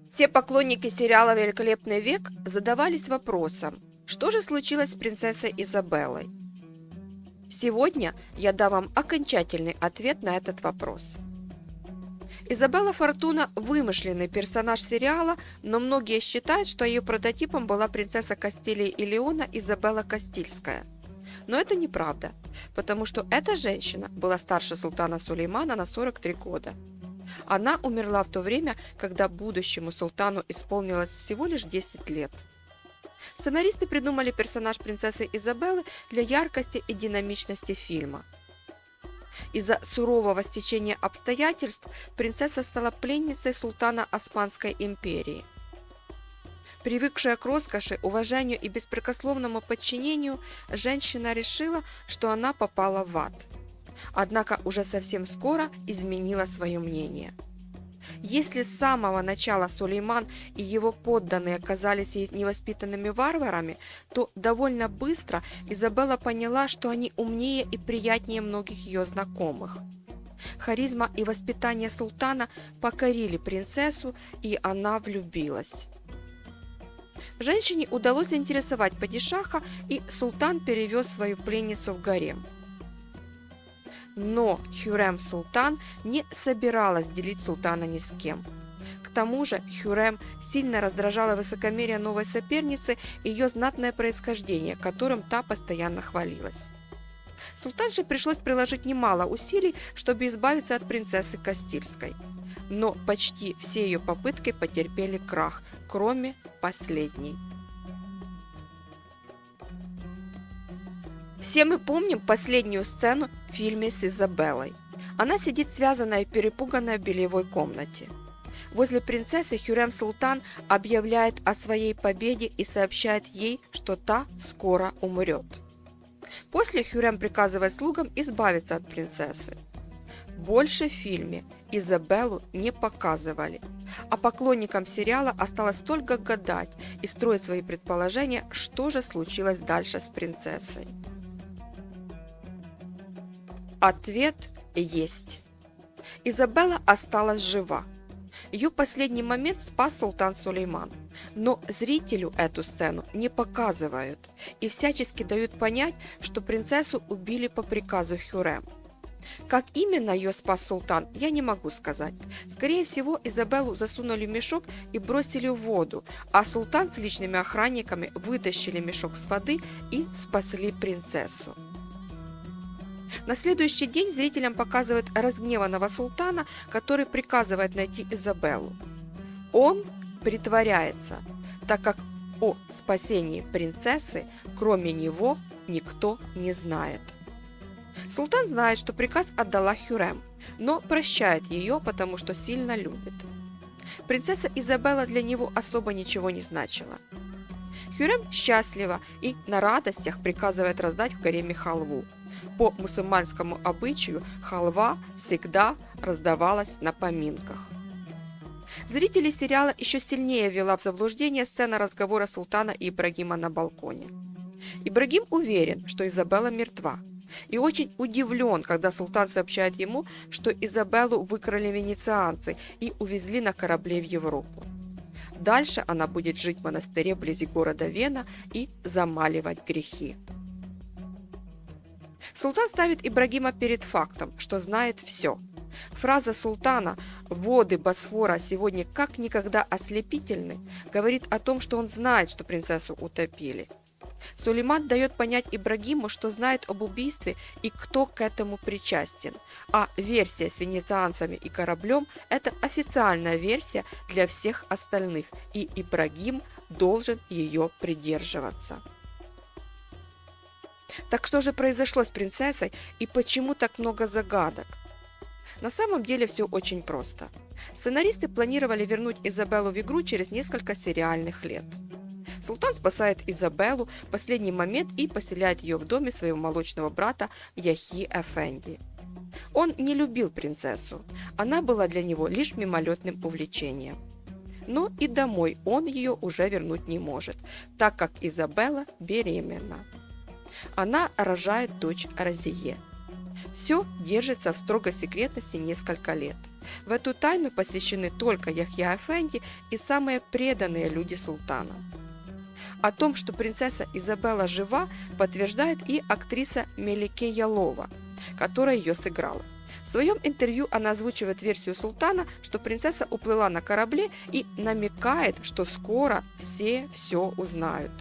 Все поклонники сериала «Великолепный век» задавались вопросом, что же случилось с принцессой Изабеллой. Сегодня я дам вам окончательный ответ на этот вопрос. Изабелла Фортуна – вымышленный персонаж сериала, но многие считают, что ее прототипом была принцесса Кастилии и Леона Изабелла Кастильская. Но это неправда, потому что эта женщина была старше султана Сулеймана на 43 года. Она умерла в то время, когда будущему султану исполнилось всего лишь 10 лет. Сценаристы придумали персонаж принцессы Изабеллы для яркости и динамичности фильма. Из-за сурового стечения обстоятельств принцесса стала пленницей султана Османской империи. Привыкшая к роскоши, уважению и беспрекословному подчинению, женщина решила, что она попала в ад. Однако уже совсем скоро изменила свое мнение. Если с самого начала Сулейман и его подданные оказались ей невоспитанными варварами, то довольно быстро Изабелла поняла, что они умнее и приятнее многих ее знакомых. Харизма и воспитание султана покорили принцессу, и она влюбилась. Женщине удалось заинтересовать падишаха, и султан перевез свою пленницу в гарем. Но Хюррем Султан не собиралась делить султана ни с кем. К тому же Хюррем сильно раздражала высокомерие новой соперницы и ее знатное происхождение, которым та постоянно хвалилась. Султанше пришлось приложить немало усилий, чтобы избавиться от принцессы Кастильской. Но почти все ее попытки потерпели крах, кроме последней. Все мы помним последнюю сцену в фильме с Изабеллой. Она сидит связанная и перепуганная в бельевой комнате. Возле принцессы Хюррем Султан объявляет о своей победе и сообщает ей, что та скоро умрет. После Хюррем приказывает слугам избавиться от принцессы. Больше в фильме Изабеллу не показывали, а поклонникам сериала осталось только гадать и строить свои предположения, что же случилось дальше с принцессой. Ответ есть. Изабелла осталась жива. Ее последний момент спас султан Сулейман. Но зрителю эту сцену не показывают и всячески дают понять, что принцессу убили по приказу Хюррем. Как именно ее спас султан, я не могу сказать. Скорее всего, Изабеллу засунули в мешок и бросили в воду, а султан с личными охранниками вытащили мешок с воды и спасли принцессу. На следующий день зрителям показывают разгневанного султана, который приказывает найти Изабеллу. Он притворяется, так как о спасении принцессы, кроме него, никто не знает. Султан знает, что приказ отдала Хюррем, но прощает ее, потому что сильно любит. Принцесса Изабелла для него особо ничего не значила. Хюррем счастлива и на радостях приказывает раздать в гареме халву. По мусульманскому обычаю халва всегда раздавалась на поминках. Зрителей сериала еще сильнее ввела в заблуждение сцена разговора султана и Ибрагима на балконе. Ибрагим уверен, что Изабелла мертва, и очень удивлен, когда султан сообщает ему, что Изабеллу выкрали венецианцы и увезли на корабле в Европу. Дальше она будет жить в монастыре вблизи города Вена и замаливать грехи. Султан ставит Ибрагима перед фактом, что знает все. Фраза султана «воды Босфора сегодня как никогда ослепительны» говорит о том, что он знает, что принцессу утопили. Сулейман дает понять Ибрагиму, что знает об убийстве и кто к этому причастен, а версия с венецианцами и кораблем – это официальная версия для всех остальных, и Ибрагим должен ее придерживаться. Так что же произошло с принцессой и почему так много загадок? На самом деле все очень просто. Сценаристы планировали вернуть Изабеллу в игру через несколько сериальных лет. Султан спасает Изабеллу в последний момент и поселяет ее в доме своего молочного брата Яхьи Эфенди. Он не любил принцессу, она была для него лишь мимолетным увлечением. Но и домой он ее уже вернуть не может, так как Изабелла беременна. Она рожает дочь Розие. Все держится в строгой секретности несколько лет. В эту тайну посвящены только Яхья Эфенди и самые преданные люди султана. О том, что принцесса Изабелла жива, подтверждает и актриса Мелике Ялова, которая ее сыграла. В своем интервью она озвучивает версию султана, что принцесса уплыла на корабле и намекает, что скоро все узнают.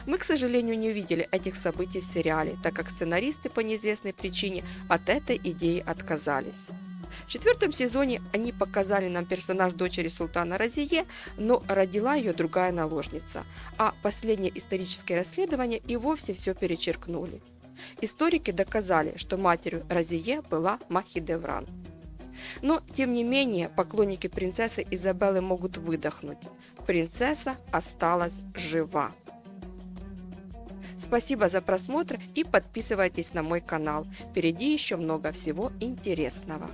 Мы, к сожалению, не увидели этих событий в сериале, так как сценаристы по неизвестной причине от этой идеи отказались. В 4 сезоне они показали нам персонаж дочери султана Разие, но родила ее другая наложница, а последнее историческое расследование и вовсе все перечеркнули. Историки доказали, что матерью Разие была Махидевран. Но, тем не менее, поклонники принцессы Изабеллы могут выдохнуть. Принцесса осталась жива. Спасибо за просмотр и подписывайтесь на мой канал. Впереди еще много всего интересного.